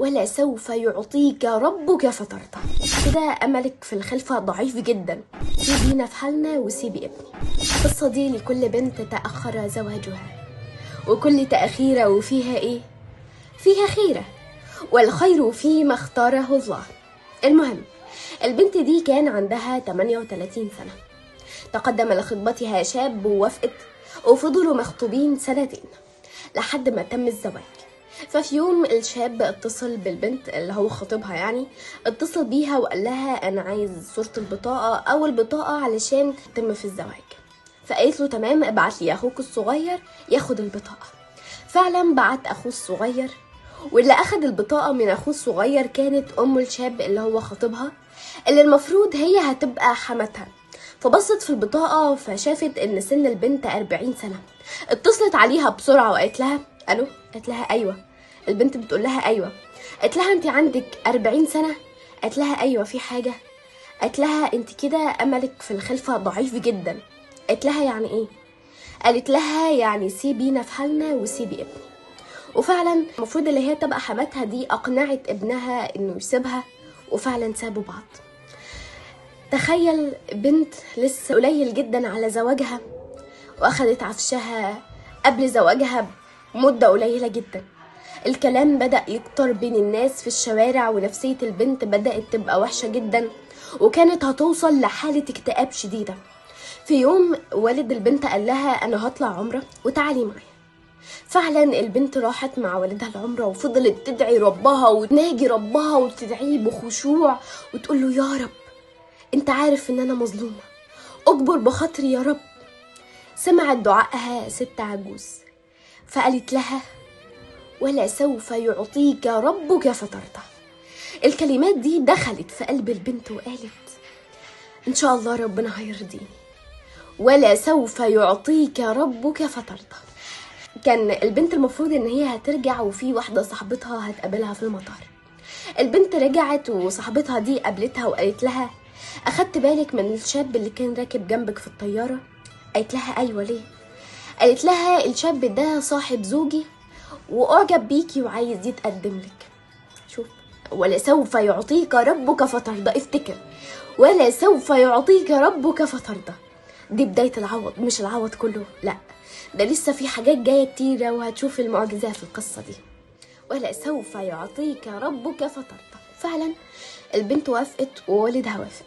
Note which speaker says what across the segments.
Speaker 1: ولا سوف يعطيك ربك فترضى. كده أملك في الخلفة ضعيف جدا، سيبينا في حالنا وسيبي ابني. القصة دي لكل بنت تأخر زواجها، وكل تأخيرة وفيها إيه؟ فيها خيرة، والخير فيما اختاره الله. المهم، البنت دي كان عندها 38 سنة، تقدم لخطبتها شاب ووافقت، وفضلوا مخطوبين 2 سنين لحد ما تم الزواج. ففي يوم الشاب اتصل بالبنت اللي هو خطيبها، يعني اتصل بيها وقال لها انا عايز صورة البطاقة او البطاقة علشان تتم في الزواج. فقالت له تمام، ابعت لي اخوك الصغير ياخد البطاقة. فعلا بعت اخوه الصغير، واللي اخد البطاقة من اخوه الصغير كانت ام الشاب اللي هو خطيبها، اللي المفروض هي هتبقى حماتها. فبصت في البطاقة فشافت ان سن البنت 40 سنة. اتصلت عليها بسرعة وقالت لها الو. قالت لها ايوه. البنت بتقول لها ايوه. قالت لها انت عندك 40 سنة؟ قالت لها ايوه، في حاجة؟ قالت لها انت كده املك في الخلفة ضعيف جدا. قالت لها يعني ايه؟ قالت لها يعني سيبينا في حالنا وسيبي ابني. وفعلا المفروض اللي هي تبقى حماتها دي اقنعت ابنها انه يسيبها، وفعلا سابوا بعض. تخيل بنت لسه قليل جدا على زواجها واخدت عفشها قبل زواجها بمدة قليلة جدا. الكلام بدأ يكتر بين الناس في الشوارع، ونفسية البنت بدأت تبقى وحشة جدا، وكانت هتوصل لحالة اكتئاب شديدة. في يوم والد البنت قال لها انا هطلع عمرة وتعالي معي. فعلا البنت راحت مع والدها العمرة، وفضلت تدعي ربها وتناجي ربها وتدعيه بخشوع وتقول له يا رب انت عارف ان انا مظلومة، اجبر بخاطري يا رب. سمعت دعائها ست عجوز فقالت لها ولا سوف يعطيك ربك فترضى. الكلمات دي دخلت في قلب البنت وقالت ان شاء الله ربنا هيرضيني، ولا سوف يعطيك ربك فترضى. كان البنت المفروض ان هي هترجع، وفي واحدة صاحبتها هتقابلها في المطار. البنت رجعت وصاحبتها دي قابلتها وقالت لها اخدت بالك من الشاب اللي كان راكب جنبك في الطيارة؟ قالت لها ايوه، ليه؟ قالت لها الشاب ده صاحب زوجي واعجب بيكي وعايز يتقدم لك. شوف، ولا سوف يعطيك ربك فترضى. افتكر، ولا سوف يعطيك ربك فترضى. دي بداية العوض، مش العوض كله، لا، ده لسه في حاجات جاية كتيرة وهتشوف المعجزات في القصة دي. ولا سوف يعطيك ربك فترضى. فعلا البنت وافقت ووالدها وافق.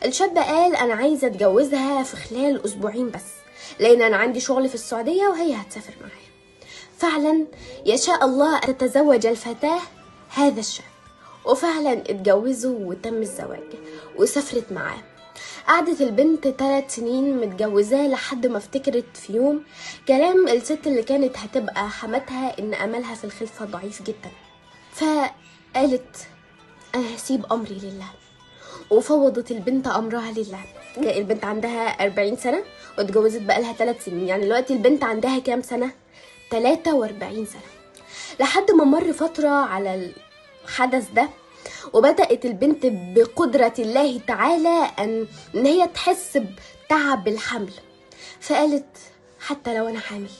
Speaker 1: الشاب قال انا عايزة اتجوزها في خلال اسبوعين بس، لان انا عندي شغل في السعودية وهي هتسافر معايا. فعلا يشاء الله أن تتزوج الفتاة هذا الشاب، وفعلا اتجوزوا وتم الزواج وسافرت معاه. قعدت البنت 3 سنين متجوزاه لحد ما افتكرت في يوم كلام الست اللي كانت هتبقى حماتها ان املها في الخلفة ضعيف جدا. فقالت انا هسيب امري لله، وفوضت البنت امرها لله. البنت عندها 40 سنة واتجوزت بقالها 3 سنين، يعني دلوقتي البنت عندها كام سنة؟ 43 سنة. لحد ما مر فترة على الحدث ده، وبدأت البنت بقدرة الله تعالى ان هي تحس بتعب الحمل. فقالت حتى لو انا حامل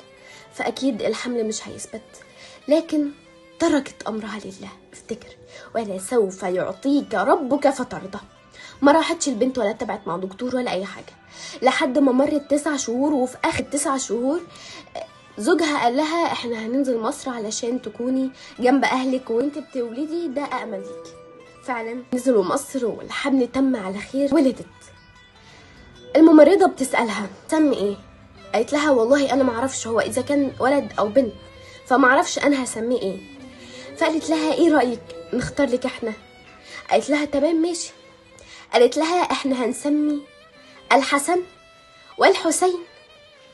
Speaker 1: فاكيد الحمل مش هيثبت، لكن تركت امرها لله. افتكر، ولا سوف يعطيك ربك فترضى. ما راحتش البنت ولا تبعت مع دكتور ولا اي حاجة، لحد ما مرت 9 شهور. وفي اخر 9 شهور زوجها قال لها احنا هننزل مصر علشان تكوني جنب اهلك وانت بتولدي، ده امل ليكي. فعلا نزلوا مصر والحمل تم على خير. ولدت. الممرضة بتسألها سمي ايه؟ قالت لها والله انا معرفش، هو اذا كان ولد او بنت فمعرفش انا هسميه ايه. فقالت لها ايه رأيك نختار لك احنا؟ قالت لها تمام ماشي. قالت لها احنا هنسمي الحسن والحسين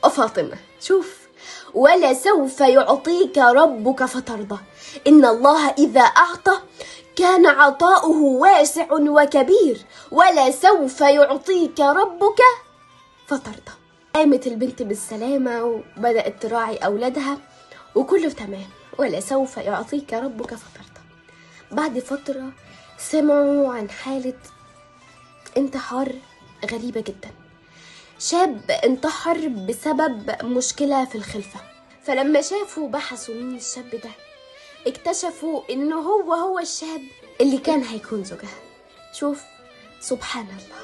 Speaker 1: وفاطمة. شوف، ولا سوف يعطيك ربك فترضى. إن الله إذا أعطى كان عطاؤه واسع وكبير. ولا سوف يعطيك ربك فترضى. قامت البنت بالسلامة وبدأت تراعي أولادها وكله تمام. ولا سوف يعطيك ربك فترضى. بعد فترة سمعوا عن حالة انتحار غريبة جدا. شاب انتحر بسبب مشكلة في الخلفة. فلما شافوا بحثوا مين الشاب ده، اكتشفوا انه هو الشاب اللي كان هيكون زوجها. شوف سبحان الله.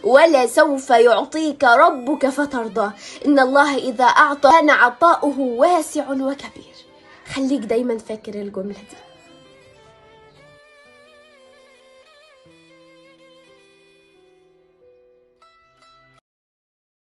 Speaker 1: ولا سوف يعطيك ربك فترضى، إن الله إذا أعطى كان عطاؤه واسع وكبير. خليك دايما فاكر الجملة دي.